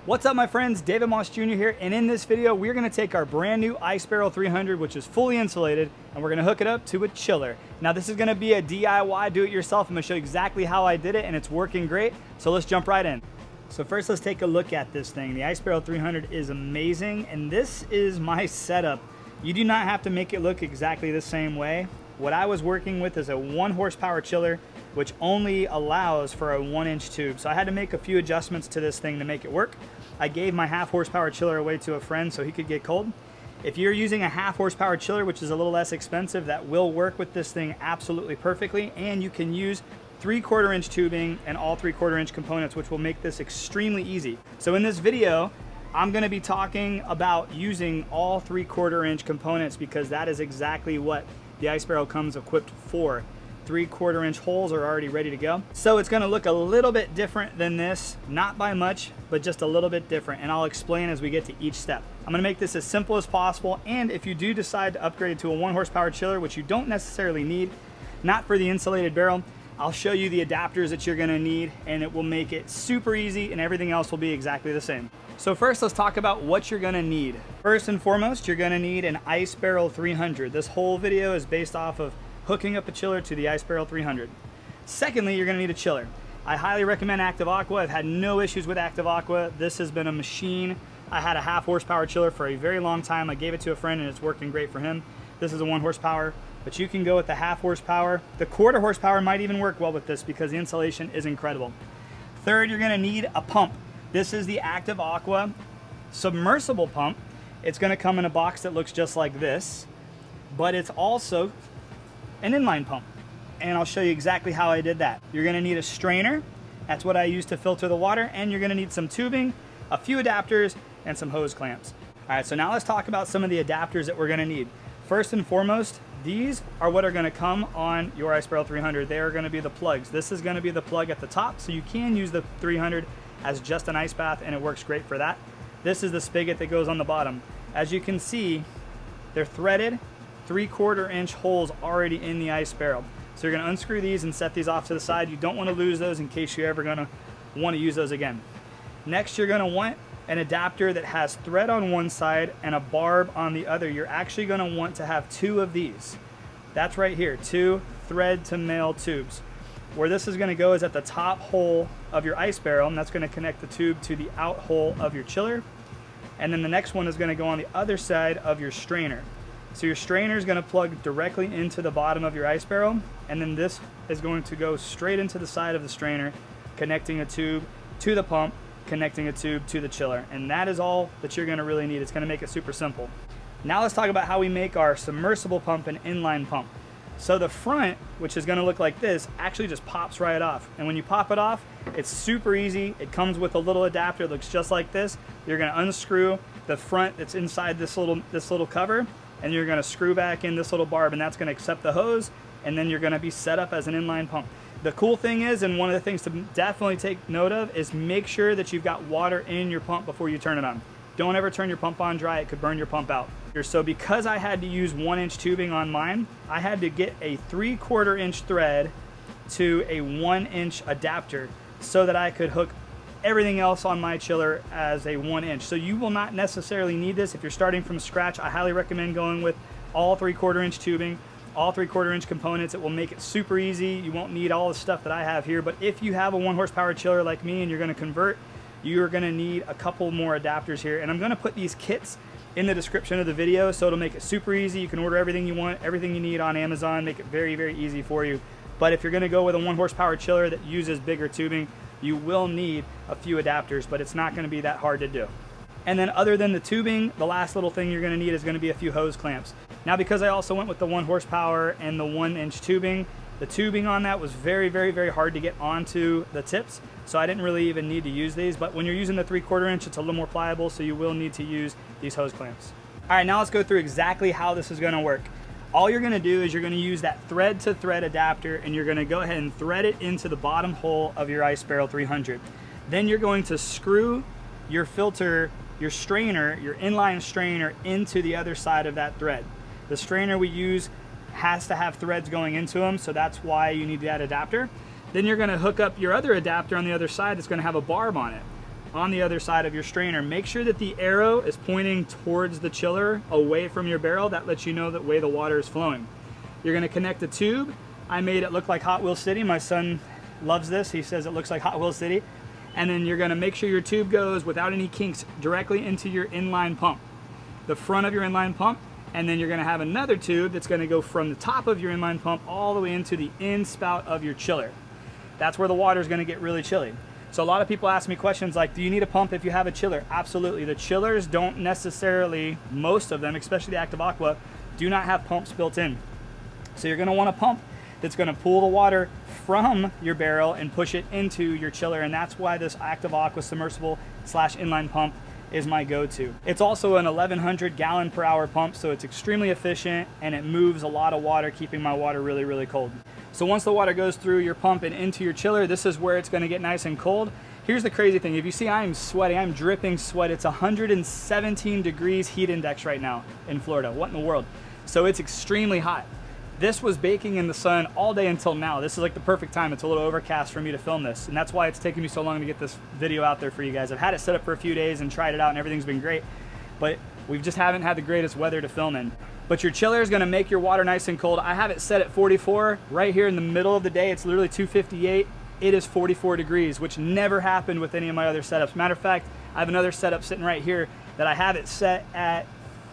What's up, my friends? David Moss Jr. here, and in this video we're going to take our brand new Ice Barrel 300, which is fully insulated, and we're going to hook it up to a chiller. Now this is going to be a DIY, do-it-yourself. I'm going to show you exactly how I did it, and it's working great, so let's jump right in. So first, let's take a look at this thing. The Ice Barrel 300 is amazing, and this is my setup. You do not have to make it look exactly the same way. What I was working with is a 1 horsepower chiller, which only allows for a 1-inch tube. So I had to make a few adjustments to this thing to make it work. I gave my 1/2 horsepower chiller away to a friend so he could get cold. If you're using a 1/2 horsepower chiller, which is a little less expensive, that will work with this thing absolutely perfectly. And you can use 3/4 inch tubing and all 3/4 inch components, which will make this extremely easy. So in this video, I'm gonna be talking about using all 3/4 inch components because that is exactly what the Ice Barrel comes equipped for. 3/4 inch holes are already ready to go. So it's gonna look a little bit different than this, not by much, but just a little bit different. And I'll explain as we get to each step. I'm gonna make this as simple as possible. And if you do decide to upgrade to a 1 horsepower chiller, which you don't necessarily need, not for the insulated barrel, I'll show you the adapters that you're gonna need, and it will make it super easy, and everything else will be exactly the same. So first, let's talk about what you're gonna need. First and foremost, you're gonna need an Ice Barrel 300. This whole video is based off of hooking up a chiller to the Ice Barrel 300. Secondly, you're gonna need a chiller. I highly recommend Active Aqua. I've had no issues with Active Aqua. This has been a machine. I had a 1/2 horsepower chiller for a very long time. I gave it to a friend and it's working great for him. This is a 1 horsepower, but you can go with the 1/2 horsepower. The 1/4 horsepower might even work well with this because the insulation is incredible. Third, you're gonna need a pump. This is the Active Aqua submersible pump. It's gonna come in a box that looks just like this, but it's also an inline pump. And I'll show you exactly how I did that. You're gonna need a strainer. That's what I use to filter the water. And you're gonna need some tubing, a few adapters, and some hose clamps. All right, so now let's talk about some of the adapters that we're gonna need. First and foremost, these are what are gonna come on your Ice Barrel 300. They are gonna be the plugs. This is gonna be the plug at the top, so you can use the 300 as just an ice bath, and it works great for that. This is the spigot that goes on the bottom. As you can see, they're threaded 3/4 inch holes already in the Ice Barrel. So you're gonna unscrew these and set these off to the side. You don't wanna lose those in case you're ever gonna wanna use those again. Next, you're gonna want an adapter that has thread on one side and a barb on the other. You're actually gonna want to have 2 of these. That's right here, 2 thread to male tubes. Where this is gonna go is at the top hole of your Ice Barrel, and that's gonna connect the tube to the out hole of your chiller. And then the next one is gonna go on the other side of your strainer. So your strainer is going to plug directly into the bottom of your Ice Barrel, and then this is going to go straight into the side of the strainer, connecting a tube to the pump, connecting a tube to the chiller. And that is all that you're going to really need. It's going to make it super simple. Now let's talk about how we make our submersible pump and inline pump. So the front, which is going to look like this, actually just pops right off. And when you pop it off, it's super easy. It comes with a little adapter. It looks just like this. You're going to unscrew the front that's inside this little cover, and you're gonna screw back in this little barb, and that's gonna accept the hose, and then you're gonna be set up as an inline pump. The cool thing is, and one of the things to definitely take note of, is make sure that you've got water in your pump before you turn it on. Don't ever turn your pump on dry, it could burn your pump out. So because I had to use 1-inch tubing on mine, I had to get a 3/4 inch thread to a 1-inch adapter so that I could hook everything else on my chiller as a 1-inch. So you will not necessarily need this if you're starting from scratch. I highly recommend going with all 3/4 inch tubing, all 3/4 inch components. It will make it super easy. You won't need all the stuff that I have here, but if you have a 1 horsepower chiller like me and you're gonna convert, you're gonna need a couple more adapters here. And I'm gonna put these kits in the description of the video, so it'll make it super easy. You can order everything you want, everything you need on Amazon, make it very, very easy for you. But if you're gonna go with a 1 horsepower chiller that uses bigger tubing, you will need a few adapters, but it's not gonna be that hard to do. And then other than the tubing, the last little thing you're gonna need is gonna be a few hose clamps. Now, because I also went with the 1 horsepower and the 1-inch tubing, the tubing on that was very, very, very hard to get onto the tips, so I didn't really even need to use these. But when you're using the 3/4 inch, it's a little more pliable, so you will need to use these hose clamps. All right, now let's go through exactly how this is gonna work. All you're gonna do is you're gonna use that thread to thread adapter, and you're gonna go ahead and thread it into the bottom hole of your Ice Barrel 300. Then you're going to screw your filter, your strainer, your inline strainer into the other side of that thread. The strainer we use has to have threads going into them, so that's why you need that adapter. Then you're gonna hook up your other adapter on the other side that's gonna have a barb on it. on the other side of your strainer. Make sure that the arrow is pointing towards the chiller, away from your barrel. That lets you know the way the water is flowing. You're gonna connect a tube. I made it look like Hot Wheel City. My son loves this. He says it looks like Hot Wheel City. And then you're gonna make sure your tube goes without any kinks directly into your inline pump, the front of your inline pump. And then you're gonna have another tube that's gonna go from the top of your inline pump all the way into the in spout of your chiller. That's where the water is gonna get really chilly. So a lot of people ask me questions like, do you need a pump if you have a chiller? Absolutely. The chillers don't necessarily, most of them, especially the Active Aqua, do not have pumps built in. So you're gonna want a pump that's gonna pull the water from your barrel and push it into your chiller, and that's why this Active Aqua submersible / inline pump is my go-to. It's also an 1100 gallon per hour pump, so it's extremely efficient and it moves a lot of water, keeping my water really, really cold. So once the water goes through your pump and into your chiller, this is where it's gonna get nice and cold. Here's the crazy thing. If you see I'm sweating, I'm dripping sweat. It's 117 degrees heat index right now in Florida. What in the world? So it's extremely hot. This was baking in the sun all day until now. This is like the perfect time. It's a little overcast for me to film this, and that's why it's taken me so long to get this video out there for you guys. I've had it set up for a few days and tried it out and everything's been great, but we just haven't had the greatest weather to film in. But your chiller is gonna make your water nice and cold. I have it set at 44. Right here in the middle of the day, it's literally 2:58. It is 44 degrees, which never happened with any of my other setups. Matter of fact, I have another setup sitting right here that I have it set at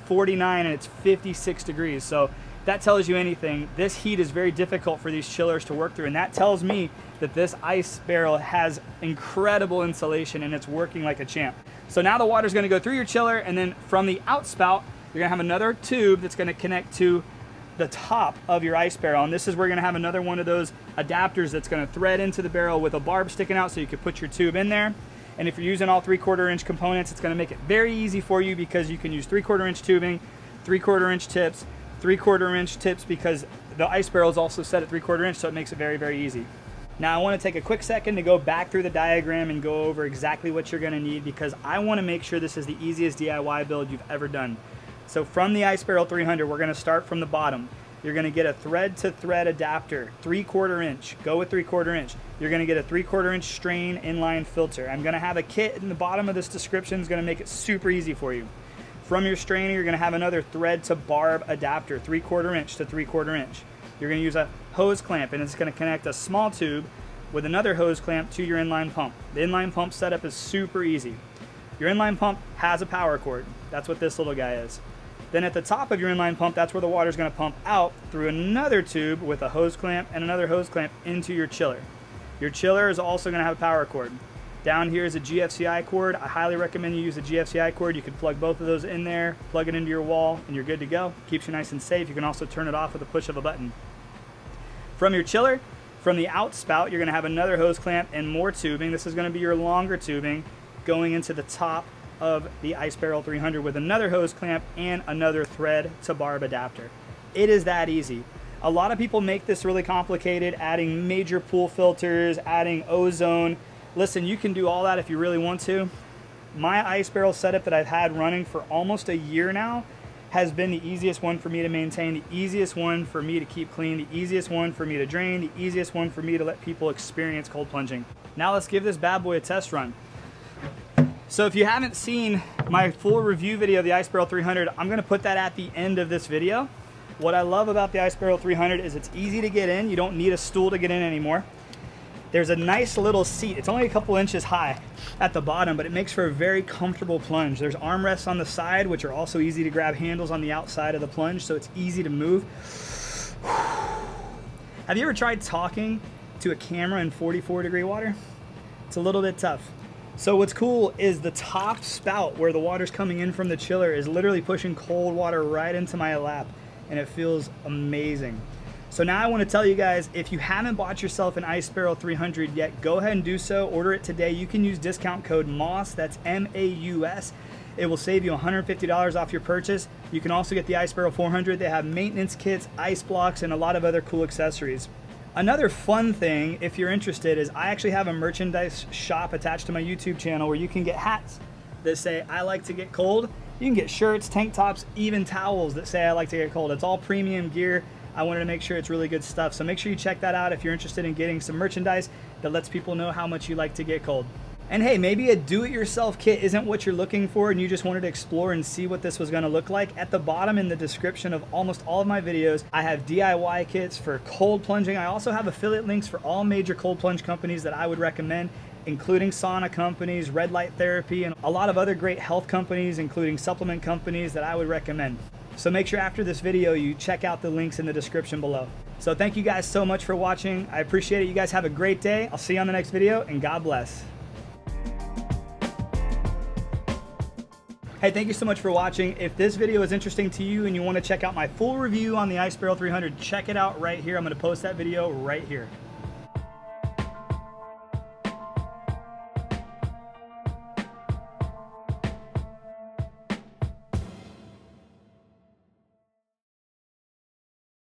49 and it's 56 degrees. So that tells you anything. This heat is very difficult for these chillers to work through, and that tells me that this ice barrel has incredible insulation and it's working like a champ. So now the water's gonna go through your chiller, and then from the outspout, you're gonna have another tube that's gonna connect to the top of your ice barrel, and this is where you're gonna have another one of those adapters that's gonna thread into the barrel with a barb sticking out so you can put your tube in there. And if you're using all 3/4 inch components, it's gonna make it very easy for you because you can use 3/4 inch tubing, 3/4 inch tips, 3/4 inch tips, because the ice barrel is also set at 3/4 inch, so it makes it very, very easy. Now I want to take a quick second to go back through the diagram and go over exactly what you're going to need, because I want to make sure this is the easiest DIY build you've ever done. So from the Ice Barrel 300, we're going to start from the bottom. You're going to get a thread to thread adapter, 3/4 inch. Go with 3/4 inch. You're going to get a 3/4 inch strain inline filter. I'm going to have a kit in the bottom of this description. It's going to make it super easy for you. From your strainer, you're going to have another thread to barb adapter, 3/4 inch to 3/4 inch. You're going to use a hose clamp, and it's going to connect a small tube with another hose clamp to your inline pump. The inline pump setup is super easy. Your inline pump has a power cord. That's what this little guy is. Then at the top of your inline pump, that's where the water is going to pump out through another tube with a hose clamp and another hose clamp into your chiller. Your chiller is also going to have a power cord. Down here is a GFCI cord. I highly recommend you use a GFCI cord. You can plug both of those in there, plug it into your wall, and you're good to go. Keeps you nice and safe. You can also turn it off with a push of a button. From your chiller, from the outspout, you're going to have another hose clamp and more tubing. This is going to be your longer tubing going into the top of the Ice Barrel 300 with another hose clamp and another thread to barb adapter. It is that easy. A lot of people make this really complicated, adding major pool filters, adding ozone. Listen, you can do all that if you really want to. My Ice Barrel setup that I've had running for almost a year now has been the easiest one for me to maintain, the easiest one for me to keep clean, the easiest one for me to drain, the easiest one for me to let people experience cold plunging. Now let's give this bad boy a test run. So if you haven't seen my full review video of the Ice Barrel 300, I'm gonna put that at the end of this video. What I love about the Ice Barrel 300 is it's easy to get in. You don't need a stool to get in anymore. There's a nice little seat. It's only a couple inches high at the bottom, but it makes for a very comfortable plunge. There's armrests on the side, which are also easy to grab handles on the outside of the plunge, so it's easy to move. Have you ever tried talking to a camera in 44-degree water? It's a little bit tough. So what's cool is the top spout where the water's coming in from the chiller is literally pushing cold water right into my lap, and it feels amazing. So now I want to tell you guys, if you haven't bought yourself an Ice Barrel 300 yet, go ahead and do so. Order it today. You can use discount code MAUS, that's M-A-U-S. It will save you $150 off your purchase. You can also get the Ice Barrel 400. They have maintenance kits, ice blocks, and a lot of other cool accessories. Another fun thing, if you're interested, is I actually have a merchandise shop attached to my YouTube channel where you can get hats that say, I like to get cold. You can get shirts, tank tops, even towels that say, I like to get cold. It's all premium gear. I wanted to make sure it's really good stuff. So make sure you check that out if you're interested in getting some merchandise that lets people know how much you like to get cold. And hey, maybe a do-it-yourself kit isn't what you're looking for and you just wanted to explore and see what this was gonna look like. At the bottom in the description of almost all of my videos, I have DIY kits for cold plunging. I also have affiliate links for all major cold plunge companies that I would recommend, including sauna companies, red light therapy, and a lot of other great health companies, including supplement companies that I would recommend. So make sure after this video you check out the links in the description below. So thank you guys so much for watching. I appreciate it. You guys have a great day. I'll see you on the next video, and God bless. Hey, thank you so much for watching. If this video is interesting to you and you want to check out my full review on the Ice Barrel 300, check it out right here. I'm going to post that video right here.